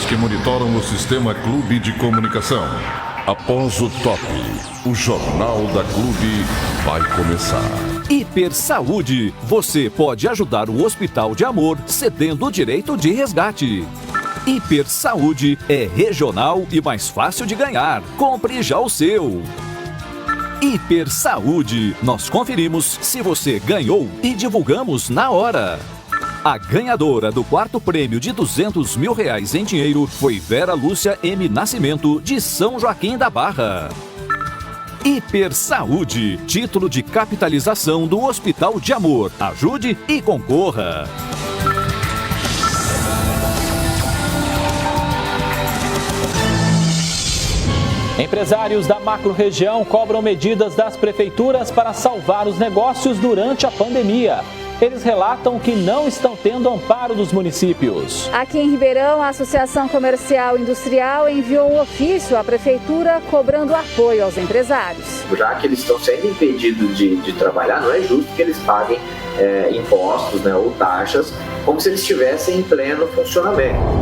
Que monitoram o sistema Clube de Comunicação. Após o top, o Jornal da Clube vai começar. Hiper Saúde. Você pode ajudar o Hospital de Amor cedendo o direito de resgate. Hiper Saúde é regional e mais fácil de ganhar. Compre já o seu. Hiper Saúde. Nós conferimos se você ganhou e divulgamos na hora. A ganhadora do quarto prêmio de R$200 mil em dinheiro foi Vera Lúcia M. Nascimento, de São Joaquim da Barra. Hiper Saúde, título de capitalização do Hospital de Amor. Ajude e concorra. Empresários da macro-região cobram medidas das prefeituras para salvar os negócios durante a pandemia. Eles relatam que não estão tendo amparo dos municípios. Aqui em Ribeirão, a Associação Comercial e Industrial enviou um ofício à Prefeitura cobrando apoio aos empresários. Já que eles estão sendo impedidos de trabalhar, não é justo que eles paguem impostos, né, ou taxas, como se eles estivessem em pleno funcionamento.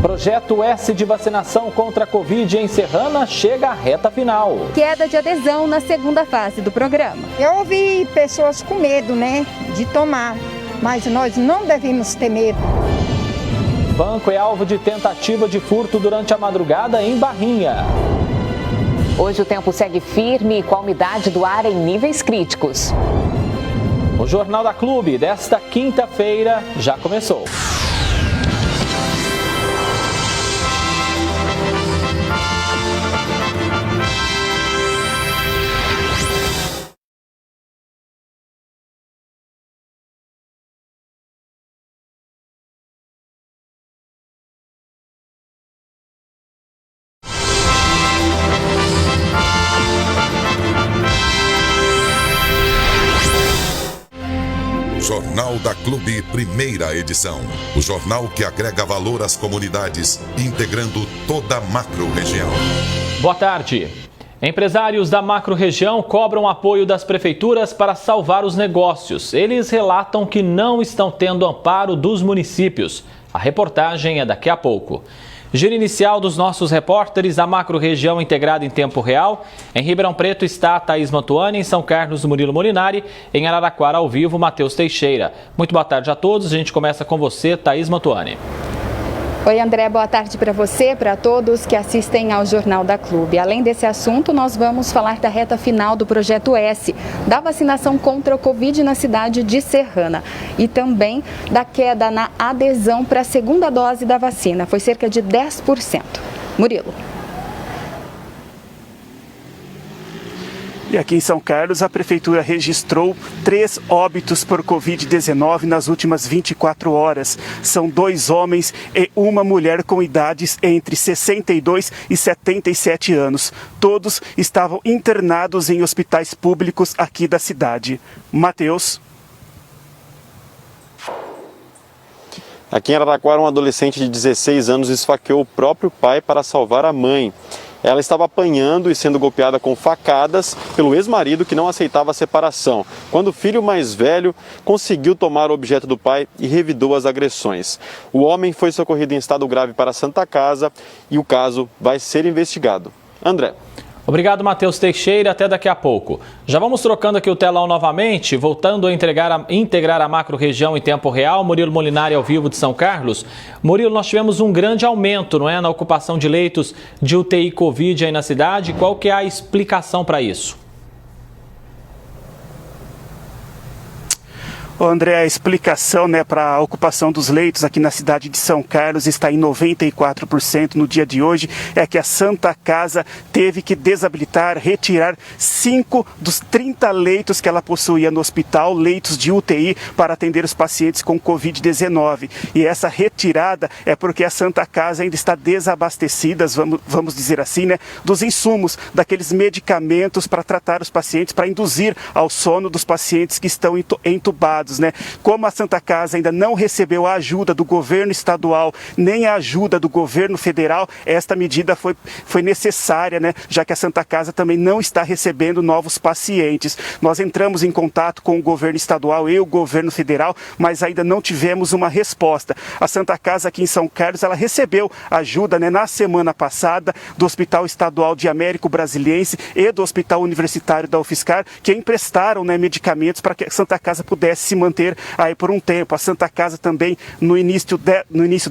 Projeto S de vacinação contra a Covid em Serrana chega à reta final. Queda de adesão na segunda fase do programa. Eu ouvi pessoas com medo, né, de tomar, mas nós não devemos ter medo. Banco é alvo de tentativa de furto durante a madrugada em Barrinha. Hoje o tempo segue firme com a umidade do ar em níveis críticos. O Jornal da Clube desta quinta-feira já começou. Jornal da Clube, primeira edição. O jornal que agrega valor às comunidades, integrando toda a macro-região. Boa tarde. Empresários da macro-região cobram apoio das prefeituras para salvar os negócios. Eles relatam que não estão tendo amparo dos municípios. A reportagem é daqui a pouco. Giro inicial dos nossos repórteres da macro-região integrada em tempo real. Em Ribeirão Preto está Thaís Mantuani, em São Carlos, Murilo Molinari, em Araraquara, ao vivo, Matheus Teixeira. Muito boa tarde a todos. A gente começa com você, Thaís Mantuani. Oi, André, boa tarde para você, para todos que assistem ao Jornal da Clube. Além desse assunto, nós vamos falar da reta final do Projeto S, da vacinação contra o Covid na cidade de Serrana e também da queda na adesão para a segunda dose da vacina. Foi cerca de 10%. Murilo. E aqui em São Carlos, a Prefeitura registrou 3 óbitos por Covid-19 nas últimas 24 horas. São 2 homens e uma mulher com idades entre 62 e 77 anos. Todos estavam internados em hospitais públicos aqui da cidade. Matheus. Aqui em Araraquara, um adolescente de 16 anos esfaqueou o próprio pai para salvar a mãe. Ela estava apanhando e sendo golpeada com facadas pelo ex-marido que não aceitava a separação, quando o filho mais velho conseguiu tomar o objeto do pai e revidou as agressões. O homem foi socorrido em estado grave para a Santa Casa e o caso vai ser investigado. André. Obrigado, Matheus Teixeira. Até daqui a pouco. Já vamos trocando aqui o telão novamente, voltando a integrar a macro-região em tempo real. Murilo Molinari, ao vivo de São Carlos. Murilo, nós tivemos um grande aumento, não é, na ocupação de leitos de UTI Covid aí na cidade. Qual que é a explicação para isso? André, a explicação, para a ocupação dos leitos aqui na cidade de São Carlos está em 94% no dia de hoje, é que a Santa Casa teve que desabilitar, retirar 5 dos 30 leitos que ela possuía no hospital, leitos de UTI para atender os pacientes com Covid-19. E essa retirada é porque a Santa Casa ainda está desabastecida, vamos dizer assim, dos insumos, daqueles medicamentos para tratar os pacientes, para induzir ao sono dos pacientes que estão entubados. dados, né? Como a Santa Casa ainda não recebeu a ajuda do governo estadual, nem a ajuda do governo federal, esta medida foi necessária, né? Já que a Santa Casa também não está recebendo novos pacientes. Nós entramos em contato com o governo estadual e o governo federal, mas ainda não tivemos uma resposta. A Santa Casa aqui em São Carlos, ela recebeu ajuda, né, na semana passada do Hospital Estadual de Américo Brasiliense e do Hospital Universitário da UFSCar, que emprestaram, né, medicamentos para que a Santa Casa pudesse se manter aí por um tempo. A Santa Casa também, no início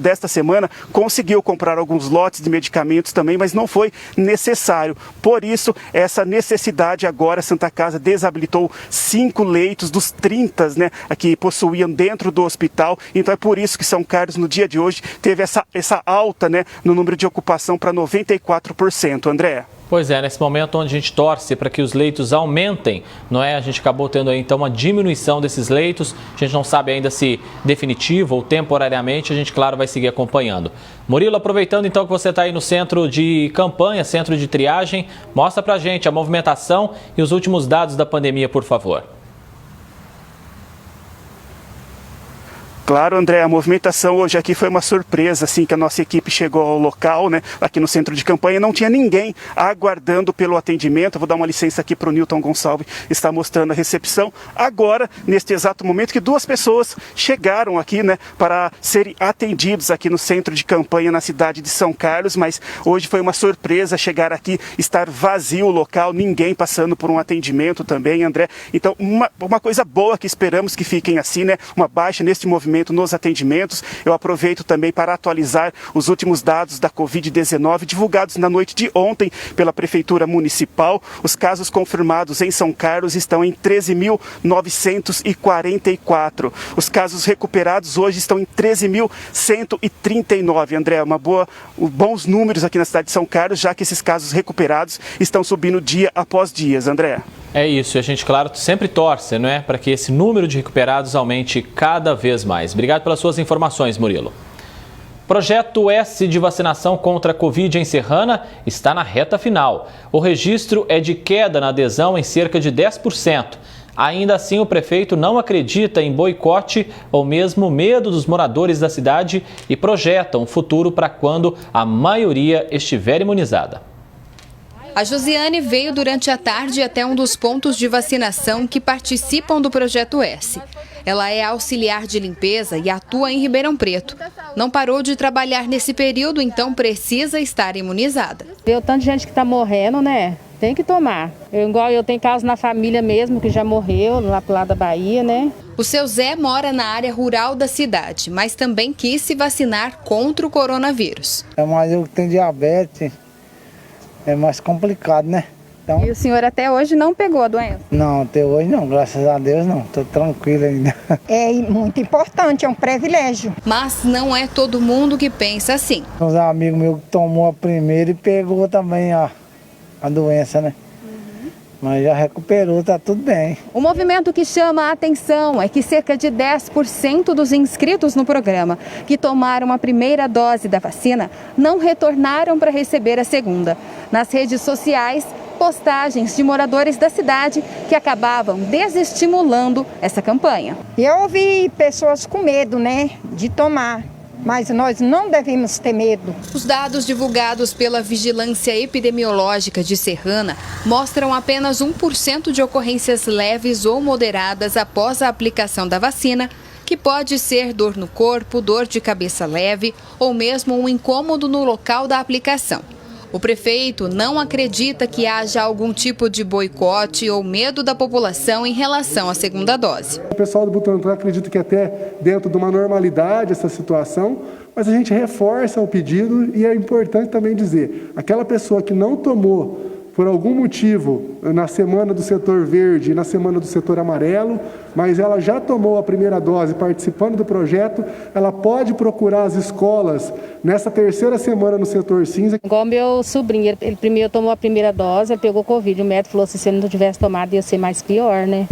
desta semana, conseguiu comprar alguns lotes de medicamentos também, mas não foi necessário. Por isso, essa necessidade agora, a Santa Casa desabilitou 5 leitos dos 30, né, que possuíam dentro do hospital. Então é por isso que São Carlos, no dia de hoje, teve essa alta, né, no número de ocupação para 94%. André? Pois é, nesse momento onde a gente torce para que os leitos aumentem, não é? A gente acabou tendo aí então uma diminuição desses leitos. A gente não sabe ainda se definitivo ou temporariamente, a gente, claro, vai seguir acompanhando. Murilo, aproveitando então que você está aí no centro de campanha, centro de triagem, mostra pra gente a movimentação e os últimos dados da pandemia, por favor. Claro, André, a movimentação hoje aqui foi uma surpresa, assim que a nossa equipe chegou ao local, né, aqui no centro de campanha, não tinha ninguém aguardando pelo atendimento. Eu vou dar uma licença aqui para o Nilton Gonçalves, está mostrando a recepção. Agora, neste exato momento, que 2 pessoas chegaram aqui, né, para serem atendidos aqui no centro de campanha na cidade de São Carlos, mas hoje foi uma surpresa chegar aqui, estar vazio o local, ninguém passando por um atendimento também, André. Então, uma coisa boa que esperamos que fiquem assim, né, uma baixa neste movimento nos atendimentos. Eu aproveito também para atualizar os últimos dados da Covid-19 divulgados na noite de ontem pela Prefeitura Municipal. Os casos confirmados em São Carlos estão em 13.944. Os casos recuperados hoje estão em 13.139. André, bons números aqui na cidade de São Carlos, já que esses casos recuperados estão subindo dia após dia. André? É isso, e a gente, claro, sempre torce, não é? Para que esse número de recuperados aumente cada vez mais. Obrigado pelas suas informações, Murilo. Projeto S de vacinação contra a Covid em Serrana está na reta final. O registro é de queda na adesão em cerca de 10%. Ainda assim, o prefeito não acredita em boicote ou mesmo medo dos moradores da cidade e projeta um futuro para quando a maioria estiver imunizada. A Josiane veio durante a tarde até um dos pontos de vacinação que participam do Projeto S. Ela é auxiliar de limpeza e atua em Ribeirão Preto. Não parou de trabalhar nesse período, então precisa estar imunizada. Tem tanto de gente que está morrendo, né? Tem que tomar. Eu tenho casos na família mesmo que já morreu, lá pro lado da Bahia, né? O seu Zé mora na área rural da cidade, mas também quis se vacinar contra o coronavírus. Mas eu tenho diabetes. É mais complicado, né? Então, e o senhor até hoje não pegou a doença? Não, até hoje não, graças a Deus não, estou tranquilo ainda. É muito importante, é um privilégio. Mas não é todo mundo que pensa assim. Uns amigos meus que tomou a primeira e pegou também a doença, né? Mas já recuperou, tá tudo bem. O movimento que chama a atenção é que cerca de 10% dos inscritos no programa que tomaram a primeira dose da vacina não retornaram para receber a segunda. Nas redes sociais, postagens de moradores da cidade que acabavam desestimulando essa campanha. Eu ouvi pessoas com medo, né, de tomar. Mas nós não devemos ter medo. Os dados divulgados pela Vigilância Epidemiológica de Serrana mostram apenas 1% de ocorrências leves ou moderadas após a aplicação da vacina, que pode ser dor no corpo, dor de cabeça leve ou mesmo um incômodo no local da aplicação. O prefeito não acredita que haja algum tipo de boicote ou medo da população em relação à segunda dose. O pessoal do Butantan acredita que até dentro de uma normalidade essa situação, mas a gente reforça o pedido e é importante também dizer, aquela pessoa que não tomou por algum motivo na semana do setor verde e na semana do setor amarelo, mas ela já tomou a primeira dose participando do projeto, ela pode procurar as escolas nessa terceira semana no setor cinza. Igual meu sobrinho, ele primeiro tomou a primeira dose, ele pegou Covid, o médico falou que se ele não tivesse tomado ia ser mais pior, né?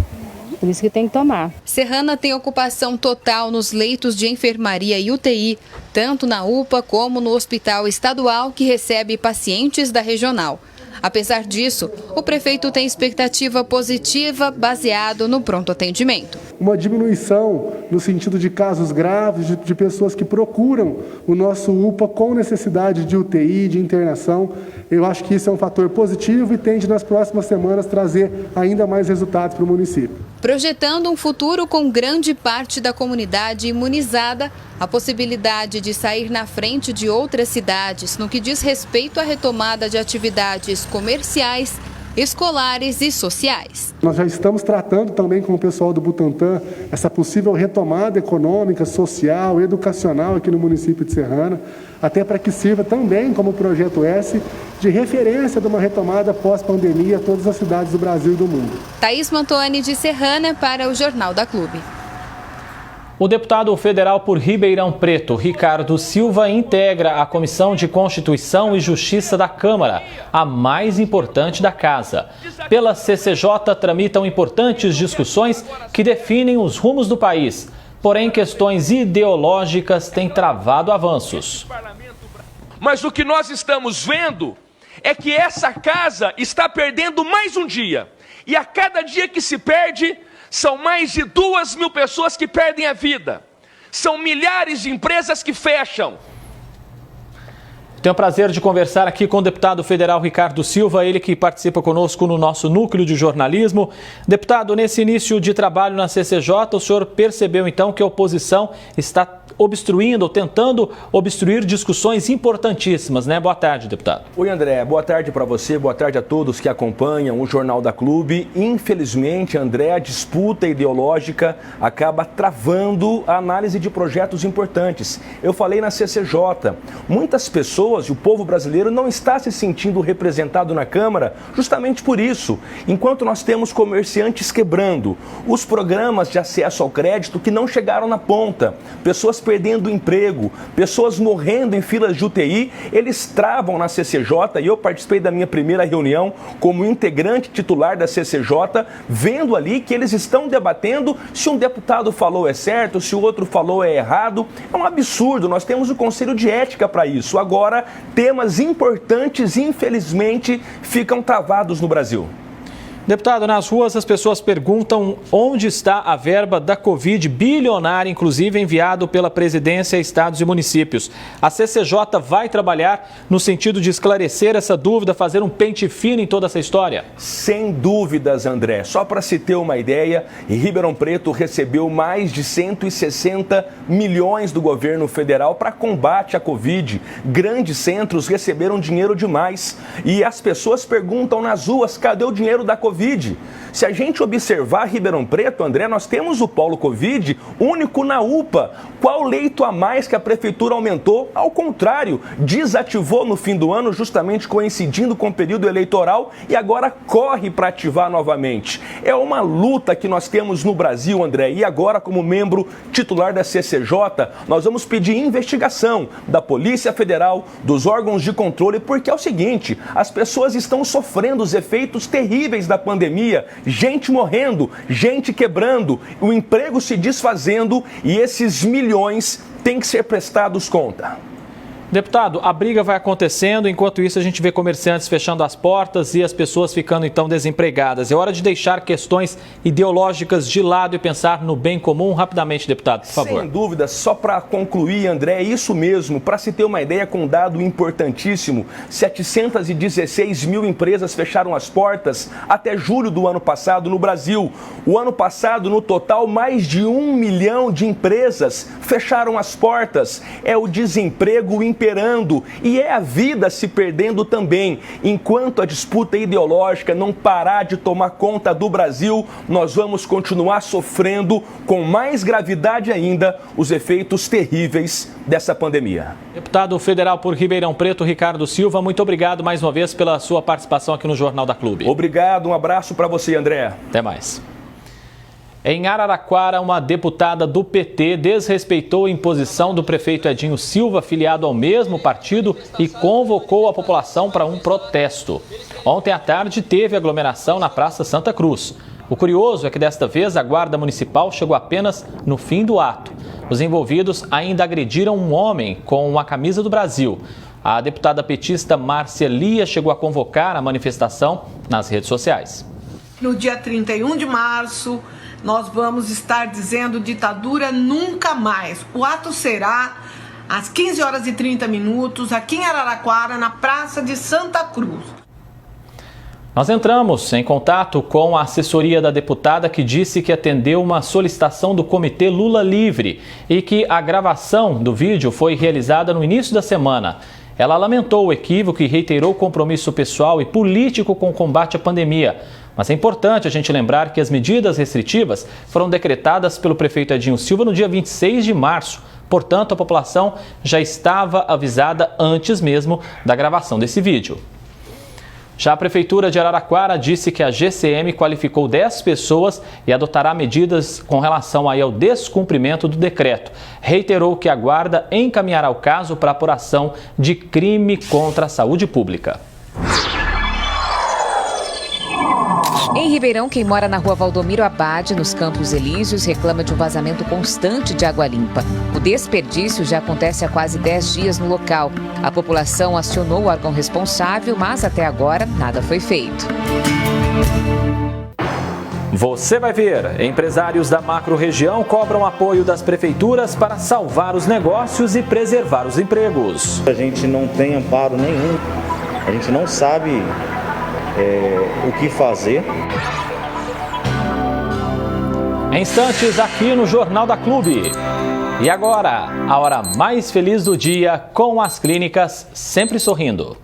Por isso que tem que tomar. Serrana tem ocupação total nos leitos de enfermaria e UTI, tanto na UPA como no hospital estadual que recebe pacientes da regional. Apesar disso, o prefeito tem expectativa positiva baseado no pronto atendimento. uma diminuição no sentido de casos graves, de pessoas que procuram o nosso UPA com necessidade de UTI, de internação. Eu acho que isso é um fator positivo e tende nas próximas semanas trazer ainda mais resultados para o município. Projetando um futuro com grande parte da comunidade imunizada, a possibilidade de sair na frente de outras cidades no que diz respeito à retomada de atividades comerciais, escolares e sociais. Nós já estamos tratando também com o pessoal do Butantan essa possível retomada econômica, social, educacional aqui no município de Serrana, até para que sirva também como projeto S de referência de uma retomada pós-pandemia a todas as cidades do Brasil e do mundo. Thaís Mantoni de Serrana para o Jornal da Clube. O deputado federal por Ribeirão Preto, Ricardo Silva, integra a Comissão de Constituição e Justiça da Câmara, a mais importante da casa. Pela CCJ, tramitam importantes discussões que definem os rumos do país. Porém, questões ideológicas têm travado avanços. Mas o que nós estamos vendo é que essa casa está perdendo mais um dia. E a cada dia que se perde, são mais de 2.000 pessoas que perdem a vida. São milhares de empresas que fecham. Tenho o prazer de conversar aqui com o deputado federal Ricardo Silva, ele que participa conosco no nosso núcleo de jornalismo. Deputado, nesse início de trabalho na CCJ, o senhor percebeu então que a oposição está obstruindo ou tentando obstruir discussões importantíssimas, né? Boa tarde, deputado. Oi, André. Boa tarde para você, boa tarde a todos que acompanham o Jornal da Clube. Infelizmente, André, a disputa ideológica acaba travando a análise de projetos importantes. Eu falei na CCJ, muitas pessoas e o povo brasileiro não está se sentindo representado na Câmara justamente por isso. Enquanto nós temos comerciantes quebrando, os programas de acesso ao crédito que não chegaram na ponta, pessoas perdendo emprego, pessoas morrendo em filas de UTI, eles travam na CCJ e eu participei da minha primeira reunião como integrante titular da CCJ, vendo ali que eles estão debatendo se um deputado falou é certo, se o outro falou é errado. É um absurdo, nós temos o Conselho de Ética para isso. Agora, temas importantes, infelizmente, ficam travados no Brasil. Deputado, nas ruas as pessoas perguntam onde está a verba da Covid bilionária, inclusive enviado pela presidência a estados e municípios. A CCJ vai trabalhar no sentido de esclarecer essa dúvida, fazer um pente fino em toda essa história? Sem dúvidas, André. Só para se ter uma ideia, Ribeirão Preto recebeu mais de 160 milhões do governo federal para combate à Covid. Grandes centros receberam dinheiro demais. E as pessoas perguntam nas ruas, cadê o dinheiro da Covid? Se a gente observar Ribeirão Preto, André, nós temos o polo Covid único na UPA. Qual leito a mais que a prefeitura aumentou? Ao contrário, desativou no fim do ano, justamente coincidindo com o período eleitoral, e agora corre para ativar novamente. É uma luta que nós temos no Brasil, André, e agora, como membro titular da CCJ, nós vamos pedir investigação da Polícia Federal, dos órgãos de controle, porque é o seguinte, as pessoas estão sofrendo os efeitos terríveis da pandemia, gente morrendo, gente quebrando, o emprego se desfazendo e esses milhões têm que ser prestados conta. Deputado, a briga vai acontecendo, enquanto isso a gente vê comerciantes fechando as portas e as pessoas ficando então desempregadas. É hora de deixar questões ideológicas de lado e pensar no bem comum. Rapidamente, deputado, por favor. Sem dúvida, só para concluir, André, é isso mesmo. Para se ter uma ideia com um dado importantíssimo, 716 mil empresas fecharam as portas até julho do ano passado no Brasil. O ano passado, no total, mais de 1 milhão de empresas fecharam as portas. É o desemprego imperando e é a vida se perdendo também. Enquanto a disputa ideológica não parar de tomar conta do Brasil, nós vamos continuar sofrendo com mais gravidade ainda os efeitos terríveis dessa pandemia. Deputado federal por Ribeirão Preto, Ricardo Silva, muito obrigado mais uma vez pela sua participação aqui no Jornal da Clube. Obrigado, um abraço para você, André. Até mais. Em Araraquara, uma deputada do PT desrespeitou a imposição do prefeito Edinho Silva, filiado ao mesmo partido, e convocou a população para um protesto. Ontem à tarde teve aglomeração na Praça Santa Cruz. O curioso é que desta vez a Guarda Municipal chegou apenas no fim do ato. Os envolvidos ainda agrediram um homem com uma camisa do Brasil. A deputada petista Márcia Lia chegou a convocar a manifestação nas redes sociais. No dia 31 de março, nós vamos estar dizendo ditadura nunca mais. O ato será às 15h30, aqui em Araraquara, na Praça de Santa Cruz. Nós entramos em contato com a assessoria da deputada, que disse que atendeu uma solicitação do Comitê Lula Livre e que a gravação do vídeo foi realizada no início da semana. Ela lamentou o equívoco e reiterou o compromisso pessoal e político com o combate à pandemia. Mas é importante a gente lembrar que as medidas restritivas foram decretadas pelo prefeito Edinho Silva no dia 26 de março. Portanto, a população já estava avisada antes mesmo da gravação desse vídeo. Já a Prefeitura de Araraquara disse que a GCM qualificou 10 pessoas e adotará medidas com relação aí ao descumprimento do decreto. Reiterou que aguarda encaminhar o caso para apuração de crime contra a saúde pública. Em Ribeirão, quem mora na rua Valdomiro Abade, nos Campos Elíseos, reclama de um vazamento constante de água limpa. O desperdício já acontece há quase 10 dias no local. A população acionou o órgão responsável, mas até agora nada foi feito. Você vai ver, empresários da macro-região cobram apoio das prefeituras para salvar os negócios e preservar os empregos. A gente não tem amparo nenhum, a gente não sabe o que fazer. Em instantes, aqui no Jornal da Clube. E agora, a hora mais feliz do dia com as clínicas Sempre Sorrindo.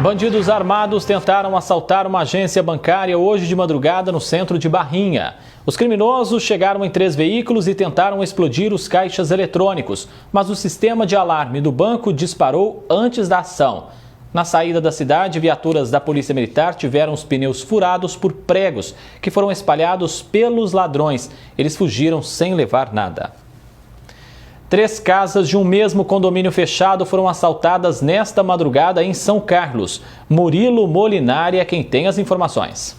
Bandidos armados tentaram assaltar uma agência bancária hoje de madrugada no centro de Barrinha. Os criminosos chegaram em 3 veículos e tentaram explodir os caixas eletrônicos, mas o sistema de alarme do banco disparou antes da ação. Na saída da cidade, viaturas da Polícia Militar tiveram os pneus furados por pregos que foram espalhados pelos ladrões. Eles fugiram sem levar nada. 3 casas de um mesmo condomínio fechado foram assaltadas nesta madrugada em São Carlos. Murilo Molinari é quem tem as informações.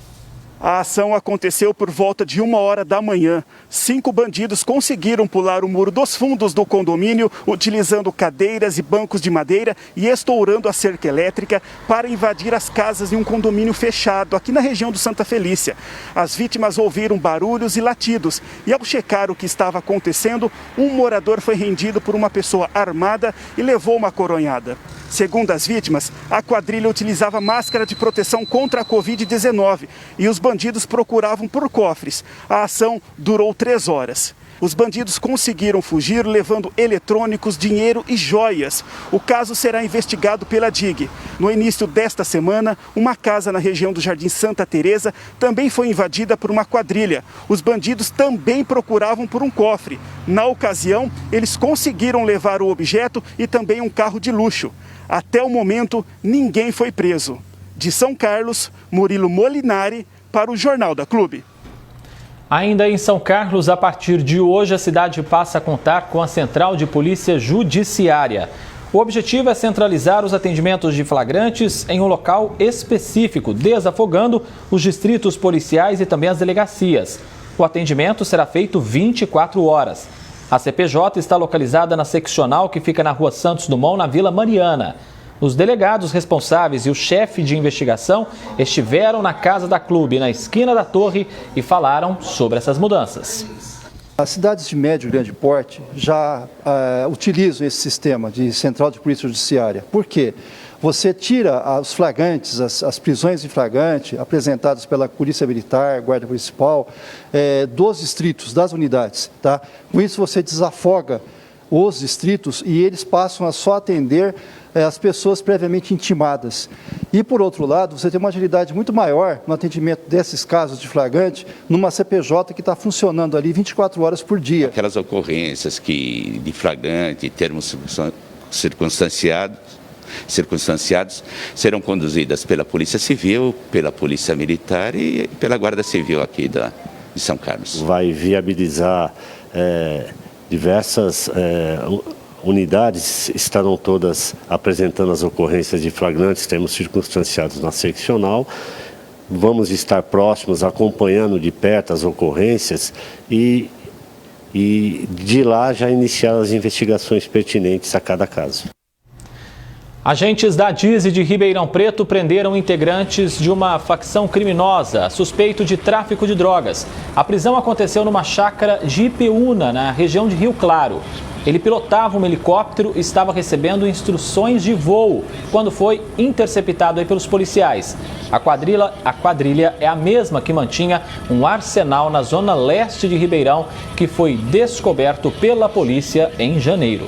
A ação aconteceu por volta de 1h da manhã. 5 bandidos conseguiram pular o muro dos fundos do condomínio, utilizando cadeiras e bancos de madeira e estourando a cerca elétrica para invadir as casas em um condomínio fechado aqui na região do Santa Felícia. As vítimas ouviram barulhos e latidos e, ao checar o que estava acontecendo, um morador foi rendido por uma pessoa armada e levou uma coronhada. Segundo as vítimas, a quadrilha utilizava máscara de proteção contra a Covid-19 e os bandidos procuravam por cofres. A ação durou 3 horas. Os bandidos conseguiram fugir levando eletrônicos, dinheiro e joias. O caso será investigado pela DIG. No início desta semana, uma casa na região do Jardim Santa Teresa também foi invadida por uma quadrilha. Os bandidos também procuravam por um cofre. Na ocasião, eles conseguiram levar o objeto e também um carro de luxo. Até o momento, ninguém foi preso. De São Carlos, Murilo Molinari para o Jornal da Clube. Ainda em São Carlos, a partir de hoje, a cidade passa a contar com a Central de Polícia Judiciária. O objetivo é centralizar os atendimentos de flagrantes em um local específico, desafogando os distritos policiais e também as delegacias. O atendimento será feito 24 horas. A CPJ está localizada na seccional que fica na Rua Santos Dumont, na Vila Mariana. Os delegados responsáveis e o chefe de investigação estiveram na Casa da Clube, na esquina da Torre, e falaram sobre essas mudanças. As cidades de médio e grande porte já utilizam esse sistema de Central de Polícia Judiciária. Por quê? Você tira os flagrantes, as prisões em flagrante apresentadas pela Polícia Militar, Guarda Municipal, dos distritos, das unidades. Tá? Com isso você desafoga os distritos e eles passam a só atender as pessoas previamente intimadas. E, por outro lado, você tem uma agilidade muito maior no atendimento desses casos de flagrante numa CPJ que está funcionando ali 24 horas por dia. Aquelas ocorrências de flagrante, termos circunstanciados, serão conduzidas pela Polícia Civil, pela Polícia Militar e pela Guarda Civil aqui de São Carlos. Vai viabilizar diversas unidades, estarão todas apresentando as ocorrências de flagrantes, temos circunstanciados na seccional. Vamos estar próximos, acompanhando de perto as ocorrências e de lá já iniciar as investigações pertinentes a cada caso. Agentes da DISE de Ribeirão Preto prenderam integrantes de uma facção criminosa suspeito de tráfico de drogas. A prisão aconteceu numa chácara de Ipeúna, na região de Rio Claro. Ele pilotava um helicóptero e estava recebendo instruções de voo quando foi interceptado pelos policiais. A quadrilha é a mesma que mantinha um arsenal na zona leste de Ribeirão, que foi descoberto pela polícia em janeiro.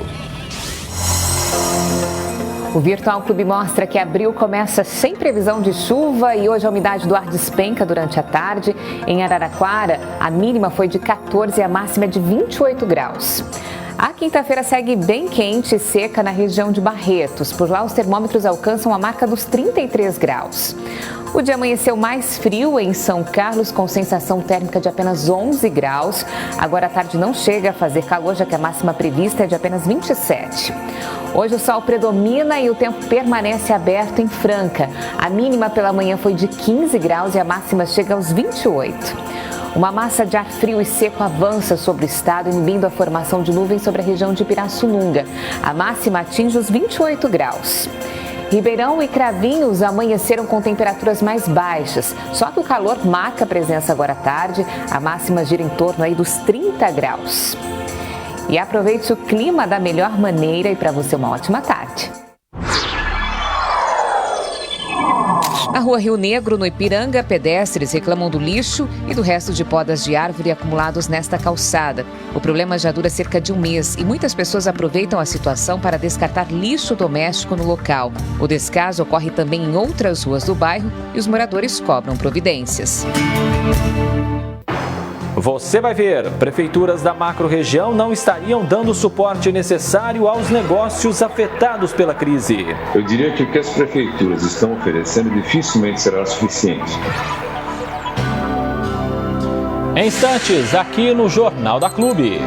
O Virtual Clube mostra que abril começa sem previsão de chuva e hoje a umidade do ar despenca durante a tarde. Em Araraquara, a mínima foi de 14 e a máxima de 28 graus. A quinta-feira segue bem quente e seca na região de Barretos. Por lá, os termômetros alcançam a marca dos 33 graus. O dia amanheceu mais frio em São Carlos, com sensação térmica de apenas 11 graus. Agora à tarde não chega a fazer calor, já que a máxima prevista é de apenas 27. Hoje o sol predomina e o tempo permanece aberto em Franca. A mínima pela manhã foi de 15 graus e a máxima chega aos 28. Uma massa de ar frio e seco avança sobre o estado, inibindo a formação de nuvens sobre a região de Pirassununga. A máxima atinge os 28 graus. Ribeirão e Cravinhos amanheceram com temperaturas mais baixas, só que o calor marca a presença agora à tarde. A máxima gira em torno aí dos 30 graus. E aproveite o clima da melhor maneira e para você uma ótima tarde. Na Rua Rio Negro, no Ipiranga, pedestres reclamam do lixo e do resto de podas de árvore acumulados nesta calçada. O problema já dura cerca de um mês e muitas pessoas aproveitam a situação para descartar lixo doméstico no local. O descaso ocorre também em outras ruas do bairro e os moradores cobram providências. Você vai ver, prefeituras da macro-região não estariam dando o suporte necessário aos negócios afetados pela crise. Eu diria que o que as prefeituras estão oferecendo dificilmente será suficiente. Em instantes, aqui no Jornal da Clube.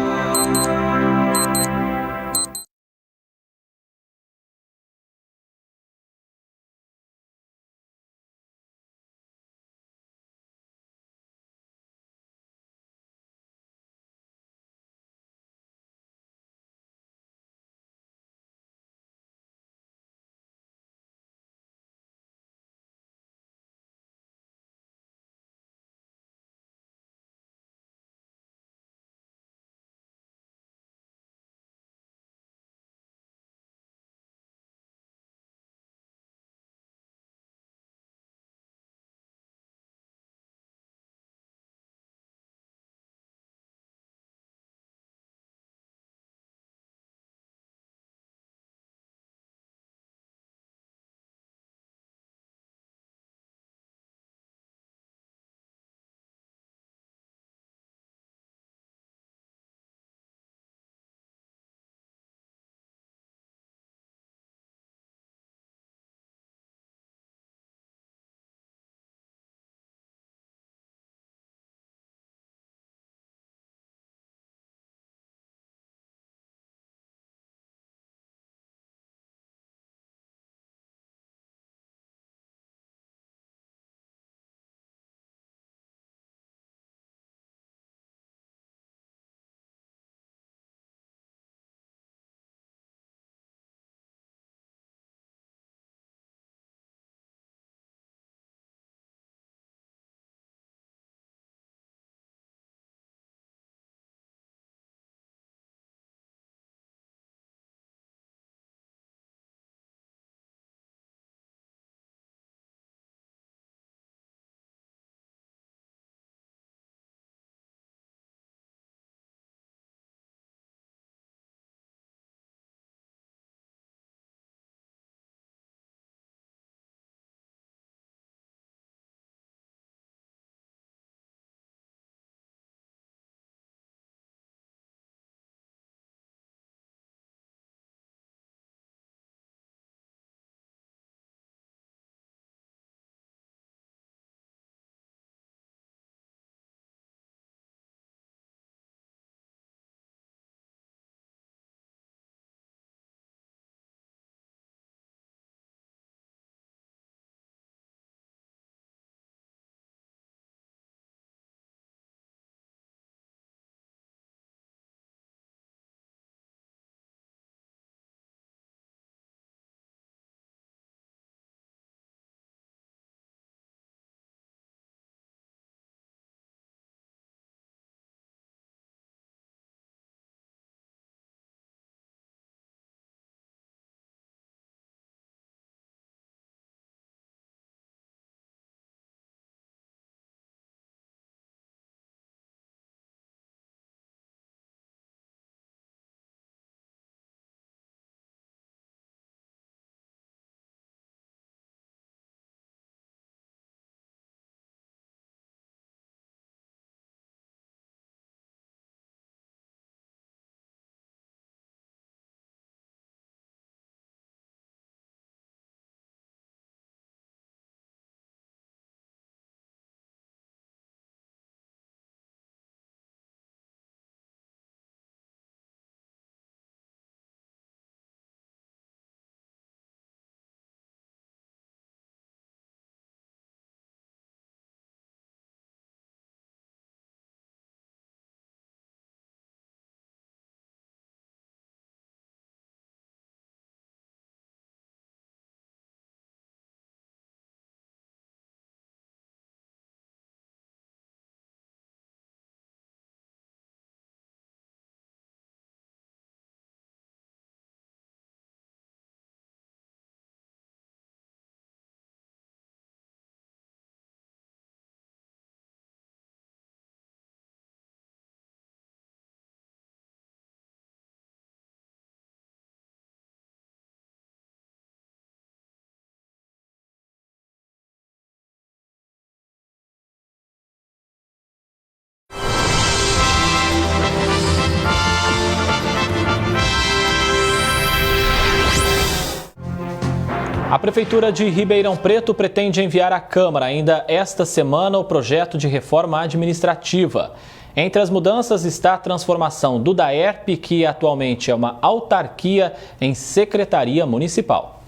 Prefeitura de Ribeirão Preto pretende enviar à Câmara ainda esta semana o projeto de reforma administrativa. Entre as mudanças está a transformação do DAERP, que atualmente é uma autarquia, em secretaria municipal.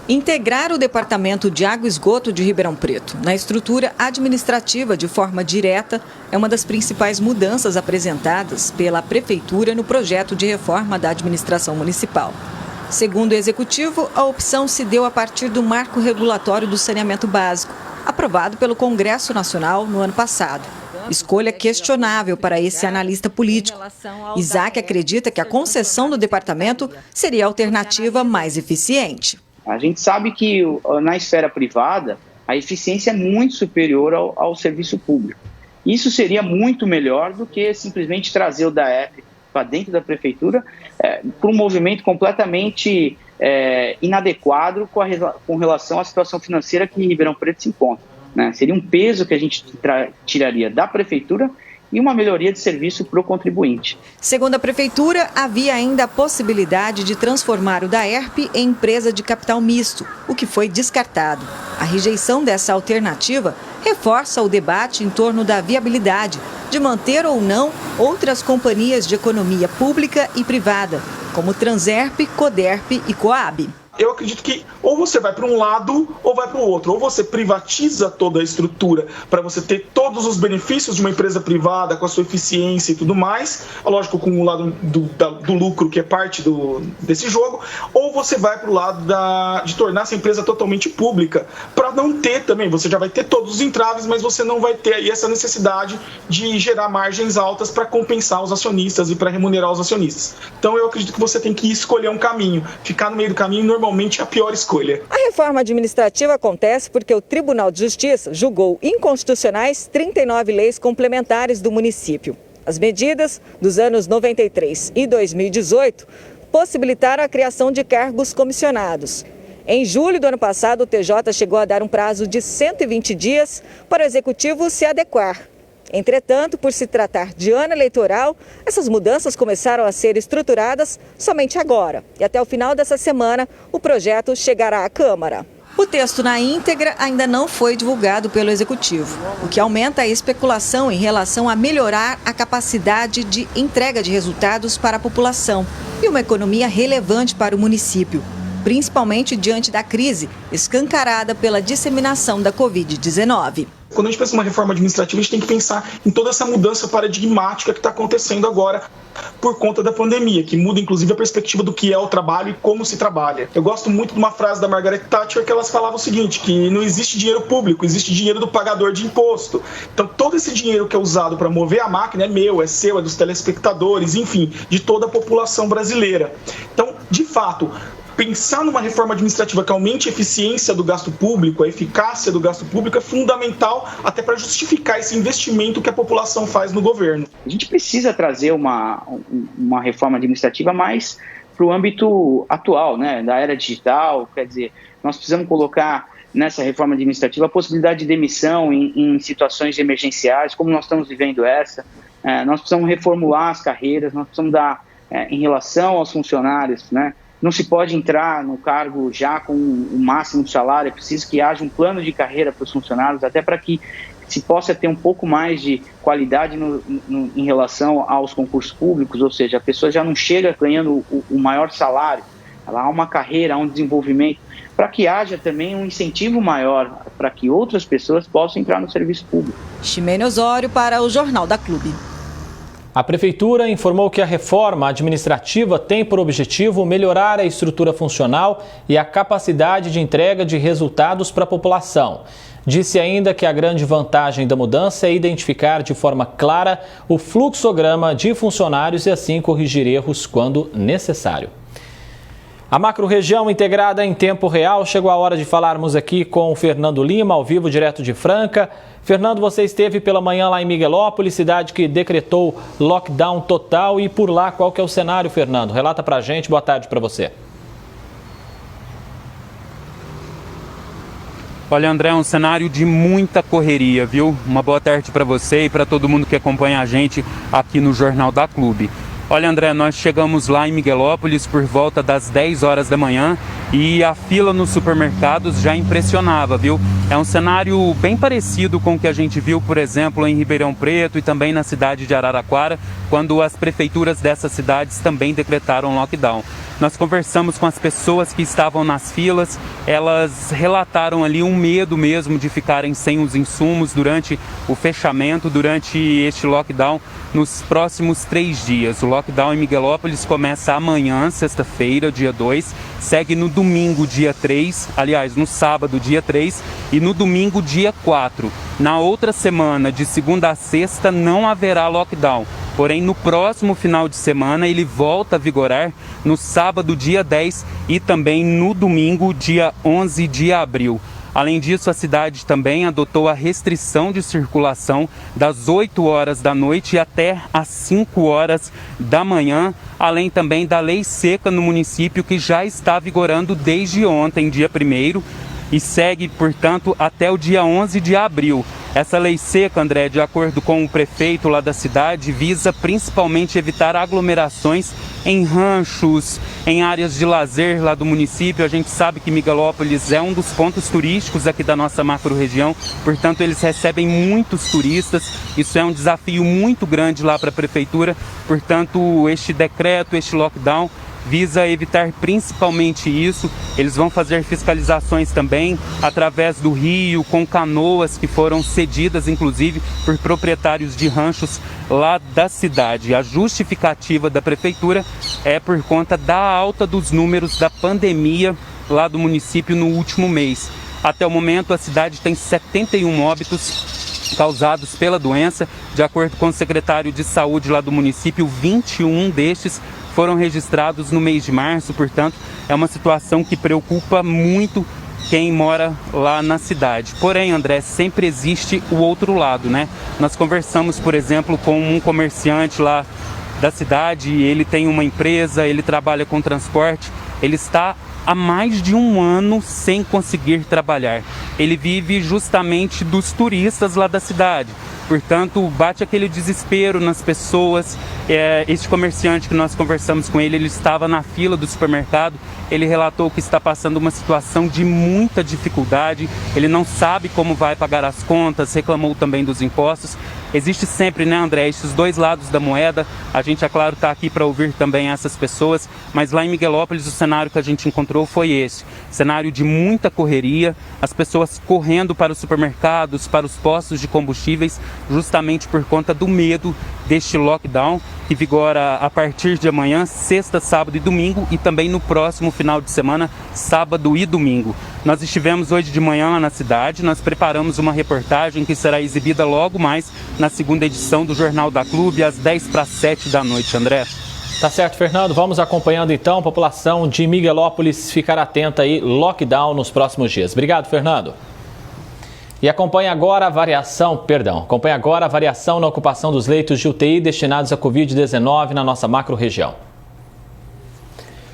Integrar o Departamento de Água e Esgoto de Ribeirão Preto na estrutura administrativa de forma direta é uma das principais mudanças apresentadas pela Prefeitura no projeto de reforma da administração municipal. Segundo o Executivo, a opção se deu a partir do Marco Regulatório do Saneamento Básico, aprovado pelo Congresso Nacional no ano passado. Escolha questionável para esse analista político. Isaac acredita que a concessão do departamento seria a alternativa mais eficiente. A gente sabe que na esfera privada a eficiência é muito superior ao serviço público. Isso seria muito melhor do que simplesmente trazer o DAERP para dentro da prefeitura por um movimento completamente inadequado com relação à situação financeira que Ribeirão Preto se encontra, né? Seria um peso que a gente tiraria da prefeitura e uma melhoria de serviço para o contribuinte. Segundo a Prefeitura, havia ainda a possibilidade de transformar o DAERP em empresa de capital misto, o que foi descartado. A rejeição dessa alternativa reforça o debate em torno da viabilidade de manter ou não outras companhias de economia pública e privada, como Transerp, Coderp e Coab. Eu acredito que ou você vai para um lado ou vai para o outro. Ou você privatiza toda a estrutura para você ter todos os benefícios de uma empresa privada com a sua eficiência e tudo mais, lógico, com o lado do lucro, que é parte desse jogo, ou você vai para o lado de tornar essa empresa totalmente pública, para não ter também, você já vai ter todos os entraves, mas você não vai ter aí essa necessidade de gerar margens altas para compensar os acionistas e para remunerar os acionistas. Então eu acredito que você tem que escolher um caminho, ficar no meio do caminho normalmente é a pior escolha. A reforma administrativa acontece porque o Tribunal de Justiça julgou inconstitucionais 39 leis complementares do município. As medidas dos anos 93 e 2018 possibilitaram a criação de cargos comissionados. Em julho do ano passado, o TJ chegou a dar um prazo de 120 dias para o Executivo se adequar. Entretanto, por se tratar de ano eleitoral, essas mudanças começaram a ser estruturadas somente agora. E até o final dessa semana, o projeto chegará à Câmara. O texto na íntegra ainda não foi divulgado pelo Executivo, o que aumenta a especulação em relação a melhorar a capacidade de entrega de resultados para a população e uma economia relevante para o município, principalmente diante da crise escancarada pela disseminação da Covid-19. Quando a gente pensa em uma reforma administrativa, a gente tem que pensar em toda essa mudança paradigmática que está acontecendo agora por conta da pandemia, que muda inclusive a perspectiva do que é o trabalho e como se trabalha. Eu gosto muito de uma frase da Margaret Thatcher que elas falavam o seguinte, que não existe dinheiro público, existe dinheiro do pagador de imposto. Então todo esse dinheiro que é usado para mover a máquina é meu, é seu, é dos telespectadores, enfim, de toda a população brasileira. Então, de fato, pensar numa reforma administrativa que aumente a eficiência do gasto público, a eficácia do gasto público é fundamental até para justificar esse investimento que a população faz no governo. A gente precisa trazer uma reforma administrativa mais para o âmbito atual, né, da era digital, quer dizer, nós precisamos colocar nessa reforma administrativa a possibilidade de demissão em situações emergenciais, como nós estamos vivendo essa. Nós precisamos reformular as carreiras, nós precisamos dar, em relação aos funcionários, né, não se pode entrar no cargo já com o máximo salário, é preciso que haja um plano de carreira para os funcionários, até para que se possa ter um pouco mais de qualidade em relação aos concursos públicos, ou seja, a pessoa já não chega ganhando o maior salário, ela há uma carreira, há um desenvolvimento, para que haja também um incentivo maior para que outras pessoas possam entrar no serviço público. Ximene Osório para o Jornal da Clube. A Prefeitura informou que a reforma administrativa tem por objetivo melhorar a estrutura funcional e a capacidade de entrega de resultados para a população. Disse ainda que a grande vantagem da mudança é identificar de forma clara o fluxograma de funcionários e assim corrigir erros quando necessário. A macro-região integrada em tempo real, chegou a hora de falarmos aqui com o Fernando Lima, ao vivo, direto de Franca. Fernando, você esteve pela manhã lá em Miguelópolis, cidade que decretou lockdown total. E por lá, qual que é o cenário, Fernando? Relata pra gente, boa tarde para você. Olha, André, é um cenário de muita correria, viu? Uma boa tarde para você e para todo mundo que acompanha a gente aqui no Jornal da Clube. Olha, André, nós chegamos lá em Miguelópolis por volta das 10 horas da manhã e a fila nos supermercados já impressionava, viu? É um cenário bem parecido com o que a gente viu, por exemplo, em Ribeirão Preto e também na cidade de Araraquara, quando as prefeituras dessas cidades também decretaram lockdown. Nós conversamos com as pessoas que estavam nas filas, elas relataram ali um medo mesmo de ficarem sem os insumos durante o fechamento, durante este lockdown, nos próximos 3 dias. O lockdown em Miguelópolis começa amanhã, sexta-feira, dia 2, segue no domingo, dia 3, aliás, no sábado, dia 3, e no domingo, dia 4. Na outra semana, de segunda a sexta, não haverá lockdown. Porém, no próximo final de semana, ele volta a vigorar no sábado, dia 10, e também no domingo, dia 11 de abril. Além disso, a cidade também adotou a restrição de circulação das 8 horas da noite até às 5 horas da manhã, além também da lei seca no município, que já está vigorando desde ontem, dia 1º, e segue, portanto, até o dia 11 de abril. Essa lei seca, André, de acordo com o prefeito lá da cidade, visa principalmente evitar aglomerações em ranchos, em áreas de lazer lá do município. A gente sabe que Miguelópolis é um dos pontos turísticos aqui da nossa macro-região, portanto eles recebem muitos turistas, isso é um desafio muito grande lá para a prefeitura, portanto este decreto, este lockdown, visa evitar principalmente isso. Eles vão fazer fiscalizações também através do rio, com canoas que foram cedidas, inclusive, por proprietários de ranchos lá da cidade. A justificativa da prefeitura é por conta da alta dos números da pandemia lá do município no último mês. Até o momento, a cidade tem 71 óbitos causados pela doença. De acordo com o secretário de saúde lá do município, 21 destes foram registrados no mês de março, portanto, é uma situação que preocupa muito quem mora lá na cidade. Porém, André, sempre existe o outro lado, né? Nós conversamos, por exemplo, com um comerciante lá da cidade, ele tem uma empresa, ele trabalha com transporte, ele está há mais de 1 ano sem conseguir trabalhar. Ele vive justamente dos turistas lá da cidade. Portanto, bate aquele desespero nas pessoas. Este comerciante que nós conversamos com ele, ele estava na fila do supermercado, ele relatou que está passando uma situação de muita dificuldade, ele não sabe como vai pagar as contas, reclamou também dos impostos. Existe sempre, né, André, esses dois lados da moeda. A gente, é claro, está aqui para ouvir também essas pessoas, mas lá em Miguelópolis o cenário que a gente encontrou foi esse. Cenário de muita correria, as pessoas correndo para os supermercados, para os postos de combustíveis, justamente por conta do medo deste lockdown que vigora a partir de amanhã, sexta, sábado e domingo, e também no próximo final de semana, sábado e domingo. Nós estivemos hoje de manhã lá na cidade, nós preparamos uma reportagem que será exibida logo mais na segunda edição do Jornal da Clube, às 6:50 da noite, André. Tá certo, Fernando. Vamos acompanhando então. A população de Miguelópolis ficar atenta aí, lockdown nos próximos dias. Obrigado, Fernando. E acompanhe agora a variação na ocupação dos leitos de UTI destinados à Covid-19 na nossa macro-região.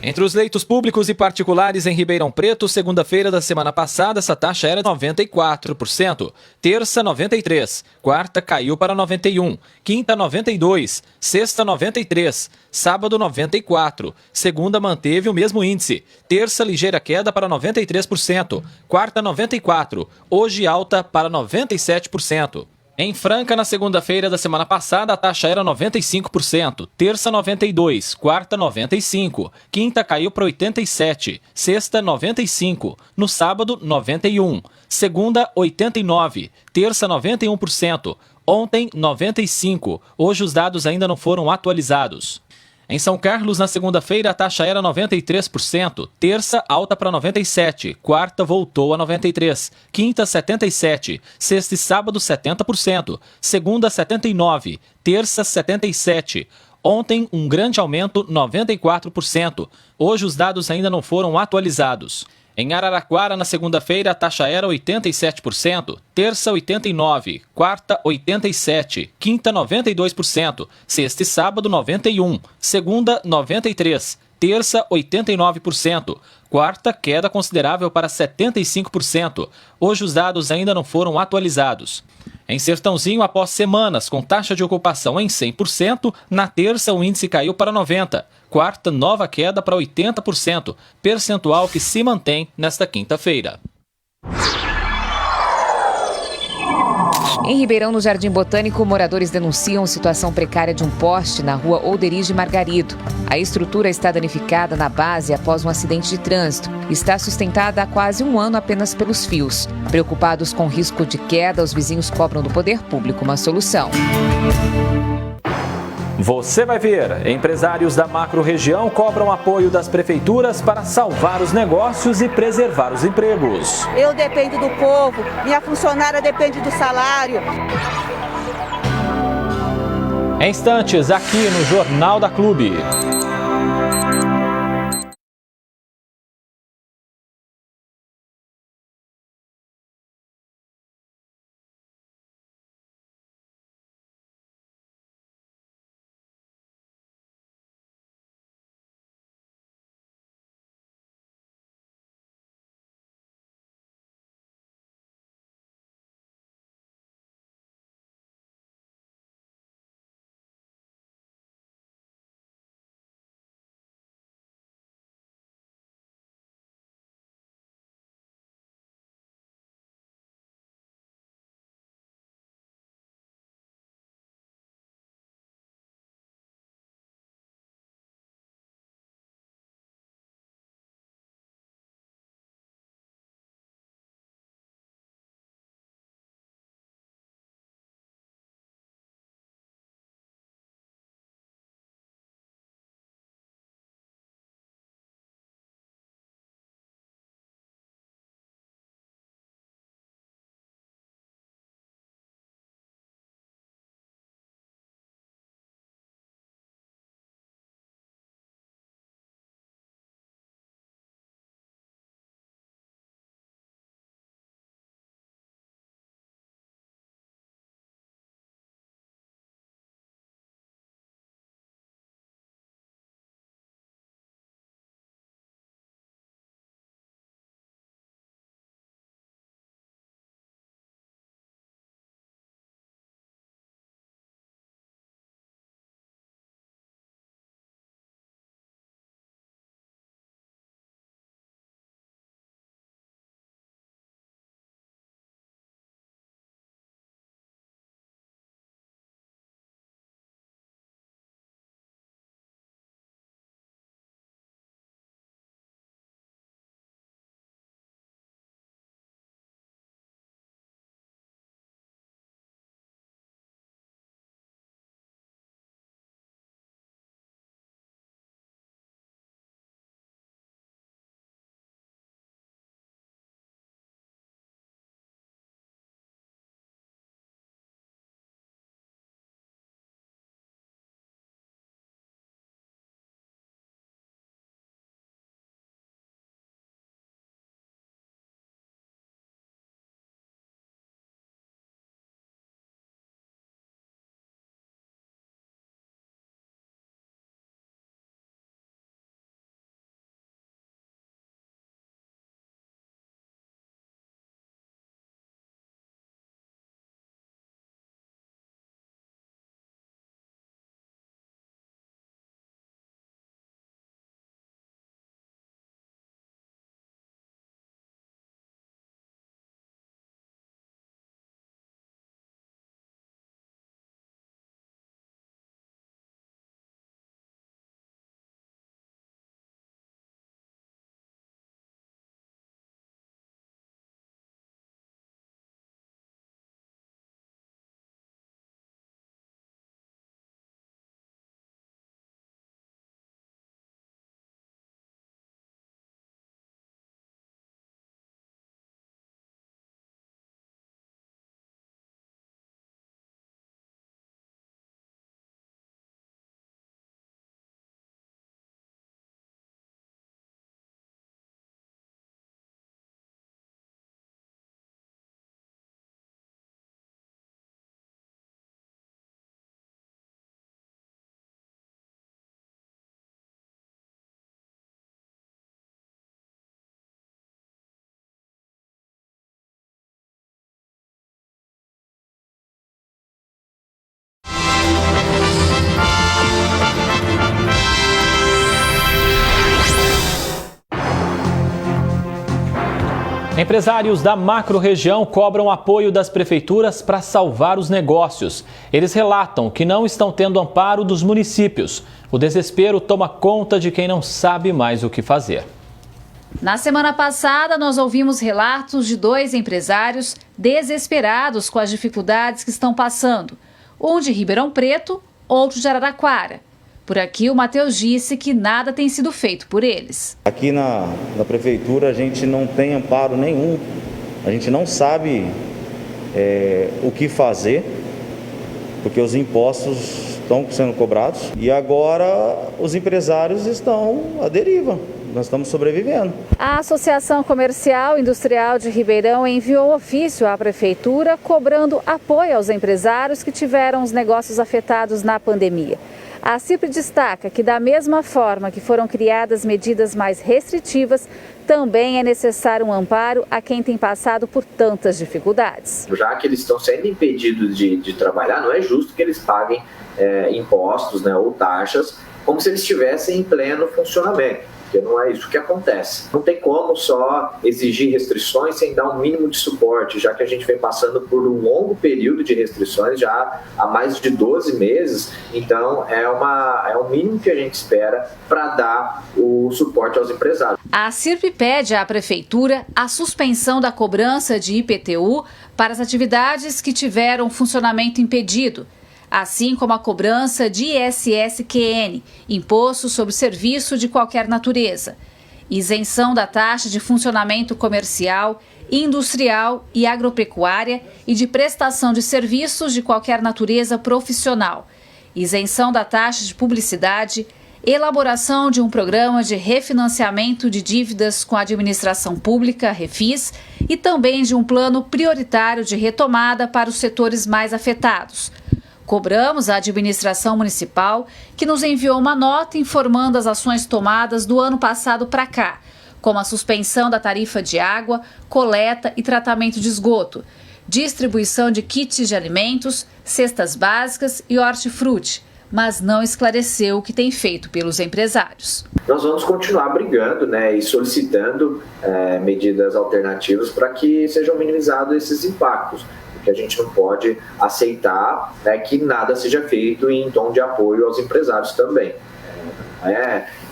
Entre os leitos públicos e particulares em Ribeirão Preto, segunda-feira da semana passada, essa taxa era 94%, terça 93%, quarta caiu para 91%, quinta 92%, sexta 93%, sábado 94%, segunda manteve o mesmo índice, terça ligeira queda para 93%, quarta 94%, hoje alta para 97%. Em Franca, na segunda-feira da semana passada, a taxa era 95%, terça 92%, quarta 95%, quinta caiu para 87%, sexta 95%, no sábado 91%, segunda 89%, terça 91%, ontem 95%, hoje os dados ainda não foram atualizados. Em São Carlos, na segunda-feira, a taxa era 93%, terça alta para 97%, quarta voltou a 93%, quinta 77%, sexta e sábado 70%, segunda 79%, terça 77%, ontem um grande aumento 94%, hoje os dados ainda não foram atualizados. Em Araraquara, na segunda-feira, a taxa era 87%, terça 89%, quarta 87%, quinta 92%, sexta e sábado 91%, segunda 93%, terça 89%, quarta queda considerável para 75%. Hoje os dados ainda não foram atualizados. Em Sertãozinho, após semanas com taxa de ocupação em 100%, na terça o índice caiu para 90%. Quarta, nova queda para 80%, percentual que se mantém nesta quinta-feira. Em Ribeirão, no Jardim Botânico, moradores denunciam situação precária de um poste na rua Olderige Margarido. A estrutura está danificada na base após um acidente de trânsito. Está sustentada há quase um ano apenas pelos fios. Preocupados com o risco de queda, os vizinhos cobram do poder público uma solução. Você vai ver, empresários da macro-região cobram apoio das prefeituras para salvar os negócios e preservar os empregos. Eu dependo do povo, minha funcionária depende do salário. Em instantes, aqui no Jornal da Clube. Empresários da macro-região cobram apoio das prefeituras para salvar os negócios. Eles relatam que não estão tendo amparo dos municípios. O desespero toma conta de quem não sabe mais o que fazer. Na semana passada, nós ouvimos relatos de 2 empresários desesperados com as dificuldades que estão passando. Um de Ribeirão Preto, outro de Araraquara. Por aqui, o Matheus disse que nada tem sido feito por eles. Aqui na prefeitura a gente não tem amparo nenhum, a gente não sabe o que fazer, porque os impostos estão sendo cobrados e agora os empresários estão à deriva. Nós estamos sobrevivendo. A Associação Comercial e Industrial de Ribeirão enviou ofício à prefeitura cobrando apoio aos empresários que tiveram os negócios afetados na pandemia. A CIPRE destaca que, da mesma forma que foram criadas medidas mais restritivas, também é necessário um amparo a quem tem passado por tantas dificuldades. Já que eles estão sendo impedidos de trabalhar, não é justo que eles paguem impostos, né, ou taxas como se eles estivessem em pleno funcionamento. Porque não é isso que acontece. Não tem como só exigir restrições sem dar um mínimo de suporte, já que a gente vem passando por um longo período de restrições, já há mais de 12 meses, então é um mínimo que a gente espera para dar o suporte aos empresários. A CIRP pede à Prefeitura a suspensão da cobrança de IPTU para as atividades que tiveram funcionamento impedido, assim como a cobrança de ISS-QN, Imposto sobre Serviço de Qualquer Natureza, isenção da taxa de funcionamento comercial, industrial e agropecuária e de prestação de serviços de qualquer natureza profissional, isenção da taxa de publicidade, elaboração de um programa de refinanciamento de dívidas com a administração pública, Refis, e também de um plano prioritário de retomada para os setores mais afetados. Cobramos a administração municipal, que nos enviou uma nota informando as ações tomadas do ano passado para cá, como a suspensão da tarifa de água, coleta e tratamento de esgoto, distribuição de kits de alimentos, cestas básicas e hortifruti, mas não esclareceu o que tem feito pelos empresários. Nós vamos continuar brigando, né, e solicitando medidas alternativas para que sejam minimizados esses impactos. Que a gente não pode aceitar, né, que nada seja feito em tom de apoio aos empresários também.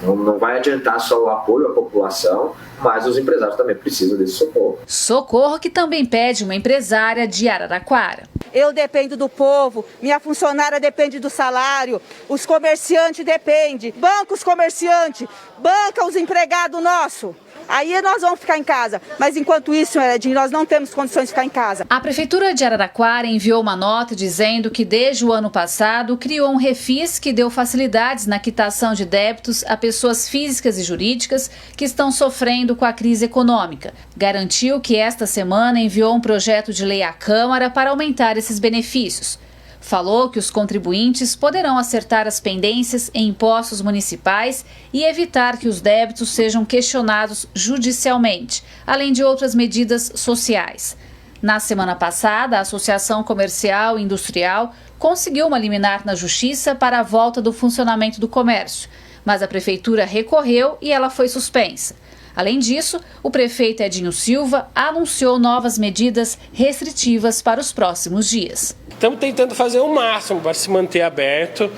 Não vai adiantar só o apoio à população, mas os empresários também precisam desse socorro. Socorro que também pede uma empresária de Araraquara. Eu dependo do povo, minha funcionária depende do salário, os comerciantes dependem, banca os comerciantes, banca os empregados nossos. Aí nós vamos ficar em casa, mas enquanto isso, Edinho, nós não temos condições de ficar em casa. A Prefeitura de Araraquara enviou uma nota dizendo que desde o ano passado criou um refis que deu facilidades na quitação de débitos a pessoas físicas e jurídicas que estão sofrendo com a crise econômica. Garantiu que esta semana enviou um projeto de lei à Câmara para aumentar esses benefícios. Falou que os contribuintes poderão acertar as pendências em impostos municipais e evitar que os débitos sejam questionados judicialmente, além de outras medidas sociais. Na semana passada, a Associação Comercial e Industrial conseguiu uma liminar na Justiça para a volta do funcionamento do comércio, mas a Prefeitura recorreu e ela foi suspensa. Além disso, o prefeito Edinho Silva anunciou novas medidas restritivas para os próximos dias. Estamos tentando fazer o máximo para se manter aberto,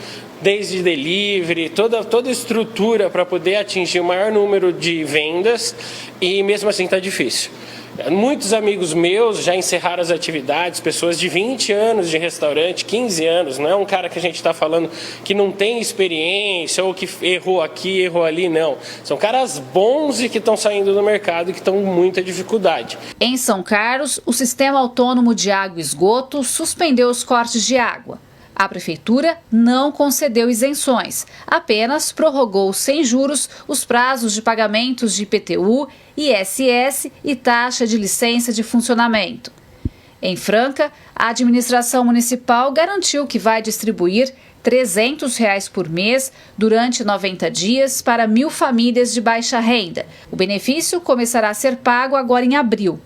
desde delivery, toda a estrutura para poder atingir o maior número de vendas, e mesmo assim está difícil. Muitos amigos meus já encerraram as atividades, pessoas de 20 anos de restaurante, 15 anos, não é um cara que a gente está falando que não tem experiência ou que errou aqui, errou ali, não. São caras bons e que estão saindo do mercado e que estão com muita dificuldade. Em São Carlos, o Sistema Autônomo de Água e Esgoto suspendeu os cortes de água. A Prefeitura não concedeu isenções, apenas prorrogou sem juros os prazos de pagamentos de IPTU, ISS e taxa de licença de funcionamento. Em Franca, a administração municipal garantiu que vai distribuir R$ 300 por mês durante 90 dias para 1.000 famílias de baixa renda. O benefício começará a ser pago agora em abril.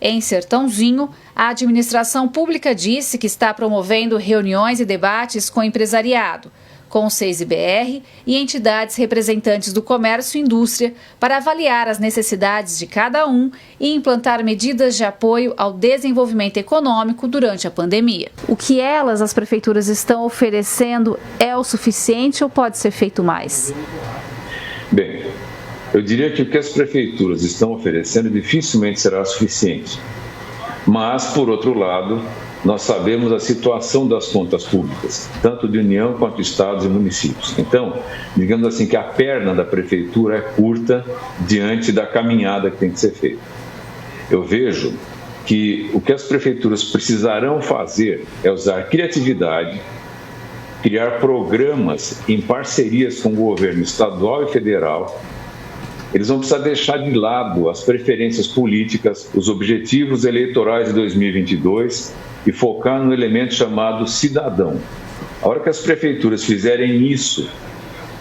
Em Sertãozinho, a administração pública disse que está promovendo reuniões e debates com o empresariado. com o SEISI-BR e entidades representantes do comércio e indústria para avaliar as necessidades de cada um e implantar medidas de apoio ao desenvolvimento econômico durante a pandemia. O que as prefeituras estão oferecendo é o suficiente ou pode ser feito mais? Bem, eu diria que o que as prefeituras estão oferecendo dificilmente será suficiente. Mas, por outro lado, nós sabemos a situação das contas públicas, tanto de União quanto estados e municípios. Então, digamos assim que a perna da prefeitura é curta diante da caminhada que tem que ser feita. Eu vejo que o que as prefeituras precisarão fazer é usar criatividade, criar programas em parcerias com o governo estadual e federal. Eles vão precisar deixar de lado as preferências políticas, os objetivos eleitorais de 2022 e focar no elemento chamado cidadão. A hora que as prefeituras fizerem isso,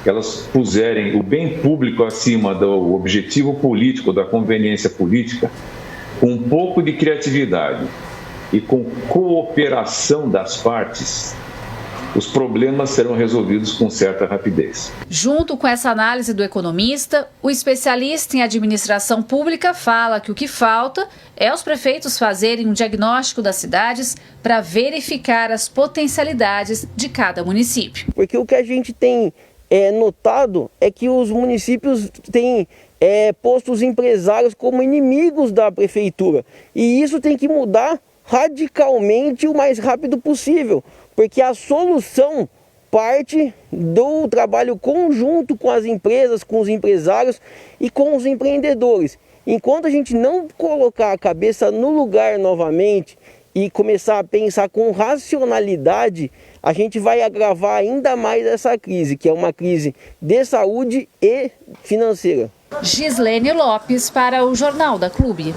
que elas puserem o bem público acima do objetivo político, da conveniência política, com um pouco de criatividade e com cooperação das partes, os problemas serão resolvidos com certa rapidez. Junto com essa análise do economista, o especialista em administração pública fala que o que falta é os prefeitos fazerem um diagnóstico das cidades para verificar as potencialidades de cada município. Porque o que a gente tem notado é que os municípios têm posto os empresários como inimigos da prefeitura. E isso tem que mudar radicalmente o mais rápido possível. Porque a solução parte do trabalho conjunto com as empresas, com os empresários e com os empreendedores. Enquanto a gente não colocar a cabeça no lugar novamente e começar a pensar com racionalidade, a gente vai agravar ainda mais essa crise, que é uma crise de saúde e financeira. Gislene Lopes para o Jornal da Clube.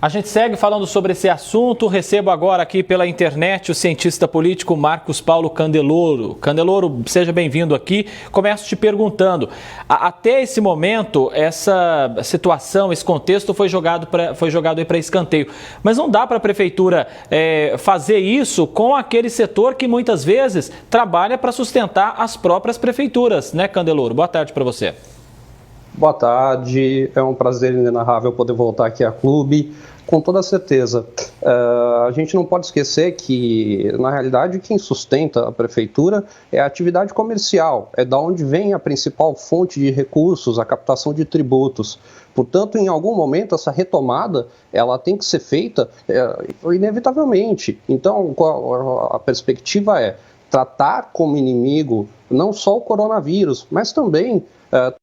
A gente segue falando sobre esse assunto. Recebo agora aqui pela internet o cientista político Marcos Paulo Candeloro. Candeloro, seja bem-vindo aqui. Começo te perguntando, até esse momento, essa situação, esse contexto foi jogado aí para escanteio. Mas não dá para a prefeitura fazer isso com aquele setor que muitas vezes trabalha para sustentar as próprias prefeituras, né, Candeloro? Boa tarde para você. Boa tarde, é um prazer inenarrável poder voltar aqui à Clube. Com toda certeza, a gente não pode esquecer que, na realidade, quem sustenta a prefeitura é a atividade comercial, é da onde vem a principal fonte de recursos, a captação de tributos. Portanto, em algum momento, essa retomada ela tem que ser feita inevitavelmente. Então, a perspectiva é tratar como inimigo não só o coronavírus, mas também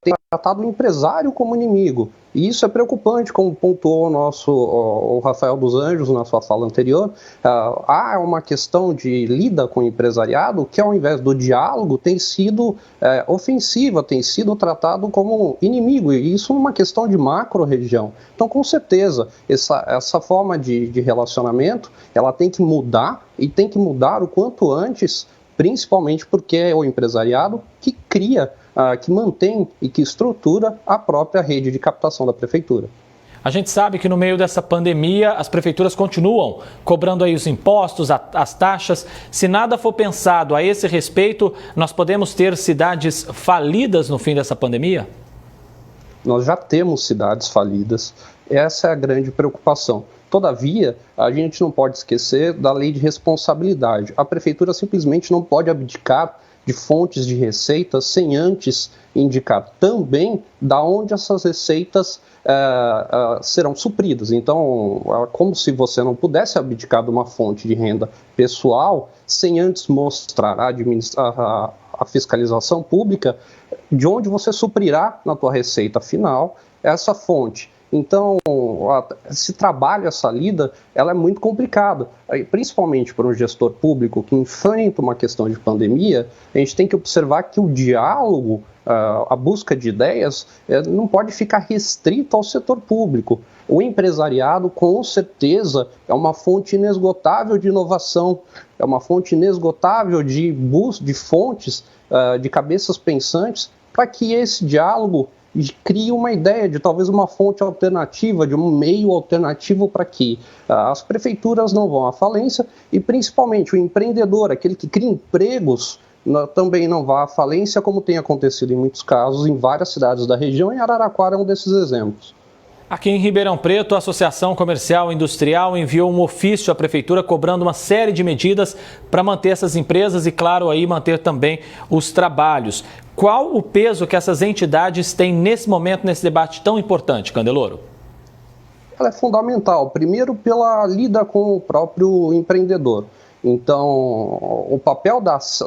tem tratado o empresário como inimigo. E isso é preocupante, como pontuou o Rafael dos Anjos na sua fala anterior. Há uma questão de lida com o empresariado que, ao invés do diálogo, tem sido ofensiva, tem sido tratado como inimigo. E isso é uma questão de macro-região. Então, com certeza, essa forma de relacionamento, ela tem que mudar e tem que mudar o quanto antes, principalmente porque é o empresariado que cria, que mantém e que estrutura a própria rede de captação da prefeitura. A gente sabe que no meio dessa pandemia as prefeituras continuam cobrando aí os impostos, as taxas. Se nada for pensado a esse respeito, nós podemos ter cidades falidas no fim dessa pandemia? Nós já temos cidades falidas, essa é a grande preocupação. Todavia, a gente não pode esquecer da lei de responsabilidade. A prefeitura simplesmente não pode abdicar de fontes de receitas sem antes indicar também da onde essas receitas serão supridas. Então, é como se você não pudesse abdicar de uma fonte de renda pessoal sem antes mostrar a fiscalização pública de onde você suprirá na tua receita final essa fonte. Então, esse trabalho, essa lida, ela é muito complicada, principalmente para um gestor público que enfrenta uma questão de pandemia. A gente tem que observar que o diálogo, a busca de ideias, não pode ficar restrito ao setor público. O empresariado, com certeza, é uma fonte inesgotável de inovação, é uma fonte inesgotável de fontes, de cabeças pensantes, para que esse diálogo crie uma ideia de talvez uma fonte alternativa, de um meio alternativo para que as prefeituras não vão à falência e principalmente o empreendedor, aquele que cria empregos também não vá à falência, como tem acontecido em muitos casos em várias cidades da região, e Araraquara é um desses exemplos. Aqui em Ribeirão Preto, a Associação Comercial e Industrial enviou um ofício à Prefeitura cobrando uma série de medidas para manter essas empresas e, claro, aí manter também os trabalhos. Qual o peso que essas entidades têm nesse momento, nesse debate tão importante, Candeloro? Ela é fundamental, primeiro pela lida com o próprio empreendedor. Então, o papel das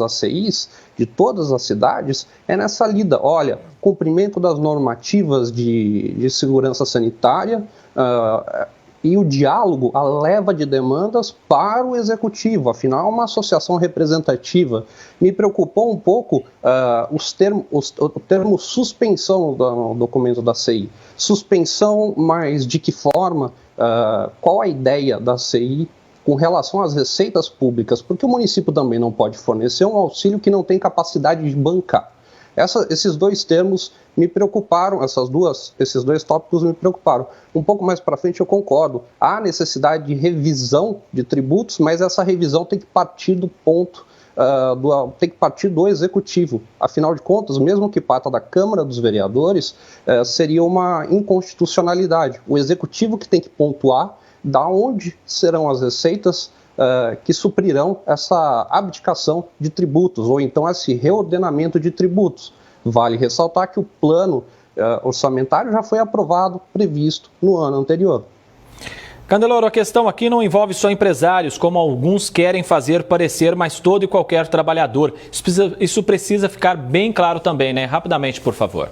ACIs, de todas as cidades, é nessa lida. Olha, cumprimento das normativas de segurança sanitária e o diálogo, a leva de demandas para o executivo. Afinal, é uma associação representativa. Me preocupou um pouco o termo suspensão do documento da CI. Suspensão, mas de que forma? Qual a ideia da CI com relação às receitas públicas? Porque o município também não pode fornecer um auxílio que não tem capacidade de bancar. Esses dois termos me preocuparam, esses dois tópicos me preocuparam. Um pouco mais para frente eu concordo. Há necessidade de revisão de tributos, mas essa revisão tem que partir do ponto, tem que partir do executivo. Afinal de contas, mesmo que parta da Câmara dos Vereadores, seria uma inconstitucionalidade. O executivo que tem que pontuar da onde serão as receitas que suprirão essa abdicação de tributos, ou então esse reordenamento de tributos. Vale ressaltar que o plano orçamentário já foi aprovado, previsto no ano anterior. Candeloro, a questão aqui não envolve só empresários, como alguns querem fazer parecer, mas todo e qualquer trabalhador. Isso precisa ficar bem claro também, né? Rapidamente, por favor.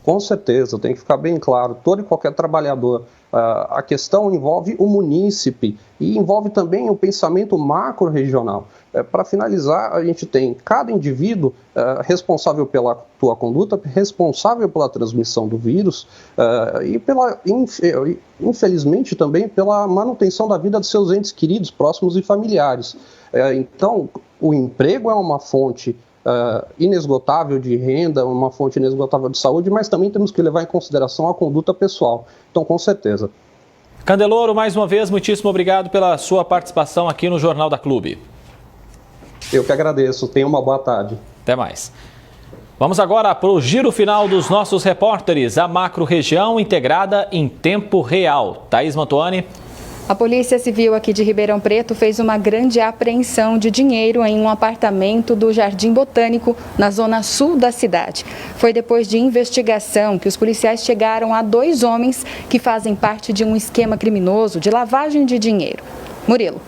Com certeza, tem que ficar bem claro, todo e qualquer trabalhador. A questão envolve o munícipe e envolve também o pensamento macro-regional. Para finalizar, a gente tem cada indivíduo responsável pela sua conduta, responsável pela transmissão do vírus e, infelizmente, também pela manutenção da vida de seus entes queridos, próximos e familiares. Então, o emprego é uma fonte inesgotável de renda, uma fonte inesgotável de saúde, mas também temos que levar em consideração a conduta pessoal. Então, com certeza. Candeloro, mais uma vez, muitíssimo obrigado pela sua participação aqui no Jornal da Clube. Eu que agradeço. Tenha uma boa tarde. Até mais. Vamos agora para o giro final dos nossos repórteres. A macro-região integrada em tempo real. Thaís Mantuani. A Polícia Civil aqui de Ribeirão Preto fez uma grande apreensão de dinheiro em um apartamento do Jardim Botânico, na zona sul da cidade. Foi depois de investigação que os policiais chegaram a 2 homens que fazem parte de um esquema criminoso de lavagem de dinheiro. Murilo.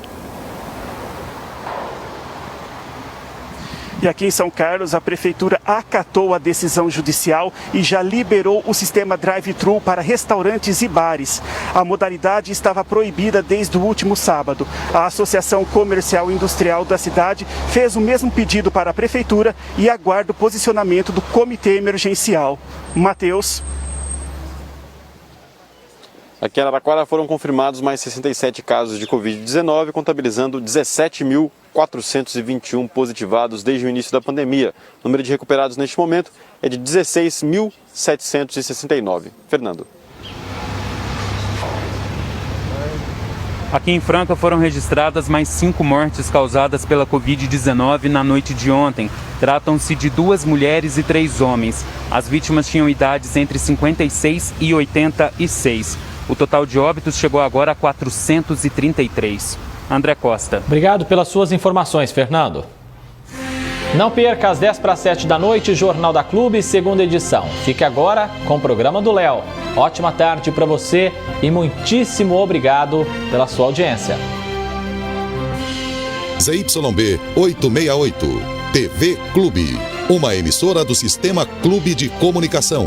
E aqui em São Carlos, a Prefeitura acatou a decisão judicial e já liberou o sistema drive-thru para restaurantes e bares. A modalidade estava proibida desde o último sábado. A Associação Comercial e Industrial da cidade fez o mesmo pedido para a Prefeitura e aguarda o posicionamento do Comitê Emergencial. Matheus. Aqui em Araraquara foram confirmados mais 67 casos de Covid-19, contabilizando 17.421 positivados desde o início da pandemia. O número de recuperados neste momento é de 16.769. Fernando. Aqui em Franca foram registradas mais 5 mortes causadas pela Covid-19 na noite de ontem. Tratam-se de 2 mulheres e 3 homens. As vítimas tinham idades entre 56 e 86. O total de óbitos chegou agora a 433. André Costa. Obrigado pelas suas informações, Fernando. Não perca às 6:50 da noite, Jornal da Clube, segunda edição. Fique agora com o programa do Léo. Ótima tarde para você e muitíssimo obrigado pela sua audiência. ZYB 868, TV Clube, uma emissora do Sistema Clube de Comunicação.